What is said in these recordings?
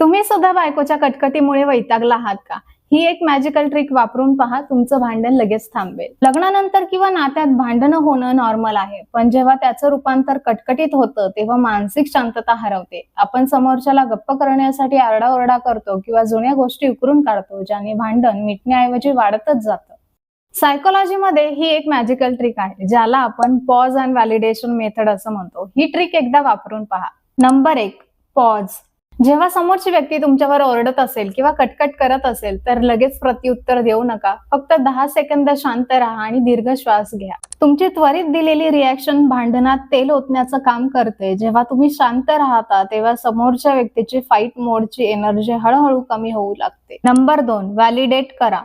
तुम्ही सुद्धा बायकोच्या कटकटीमुळे वैतागला आहात का? ही एक मॅजिकल ट्रिक वापरून पहा, तुमचं भांडण लगेच थांबेल. लग्नानंतर किंवा नात्यात भांडणं होणं नॉर्मल आहे, पण जेव्हा त्याचं रूपांतर कटकटीत होतं तेव्हा मानसिक शांतता हरवते. आपण समोरच्याला गप्प करण्यासाठी आरडाओरडा करतो किंवा जुन्या गोष्टी उकरून काढतो, ज्याने भांडण मिटण्याऐवजी वाढतच जातं. सायकोलॉजीमध्ये ही एक मॅजिकल ट्रिक आहे, ज्याला आपण पॉज अँड व्हॅलिडेशन मेथड असं म्हणतो. ही ट्रिक एकदा वापरून पहा. Number 1, pause. जेव्हा समोरची व्यक्ती तुमच्यावर ओरडत असेल किंवा कटकट करत असेल तर लगेच प्रत्युत्तर देऊ नका. फक्त 10 सेकंद शांत राहा आणि दीर्घ श्वास घ्या. तुमची त्वरित दिलेली रिॲक्शन भांडणात तेल ओतण्याचं काम करते. जेव्हा तुम्ही शांत राहता तेव्हा समोरच्या व्यक्तीची फाईट मोडची एनर्जी हळूहळू कमी होऊ लागते. नंबर 2, व्हॅलिडेट करा.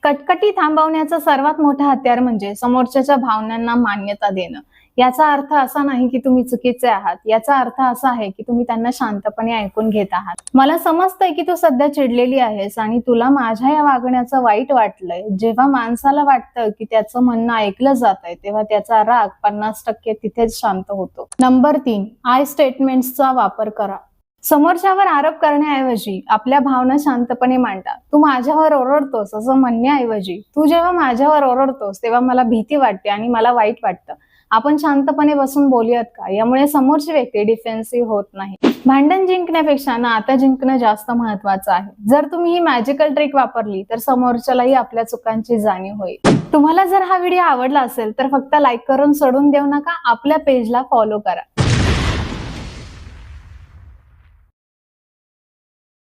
कटकटी थांबवण्याचं सर्वात मोठं हत्यार म्हणजे समोरच्याच्या भावनांना मान्यता देणं. याचा अर्थ असा नाही की तुम्ही चुकीचे आहात. याचा अर्थ असा आहे की तुम्ही त्यांना शांतपणे ऐकून घेत आहात. मला समजतंय की तू सध्या चिडलेली आहेस आणि तुला माझ्या या वागण्याचं वाईट वाटलंय. जेव्हा माणसाला वाटतं की त्याचं म्हणणं ऐकलं जातंय तेव्हा त्याचा राग 50% तिथेच शांत होतो. नंबर 3, आय स्टेटमेंट्सचा वापर करा. समोरच्यावर आरोप करण्याऐवजी आपल्या भावना शांतपणे मांडा. तू माझ्यावर ओरडतोस असं म्हणण्याऐवजी, तू जेव्हा माझ्यावर ओरडतोस तेव्हा मला भीती वाटते आणि मला वाईट वाटतं. आपण शांतपणे बसून बोलूयात का? यामुळे समोरची व्यक्ती डिफेन्सिव्ह होत नाही. भांडण जिंकण्यापेक्षा नातं जिंकणं जास्त महत्वाचं आहे. जर तुम्ही ही मॅजिकल ट्रिक वापरली तर समोरच्यालाही आपल्या चुकांची जाणीव होईल. तुम्हाला जर हा व्हिडिओ आवडला असेल तर फक्त लाईक करून सोडून देऊ नका. आपल्या पेजला फॉलो करा.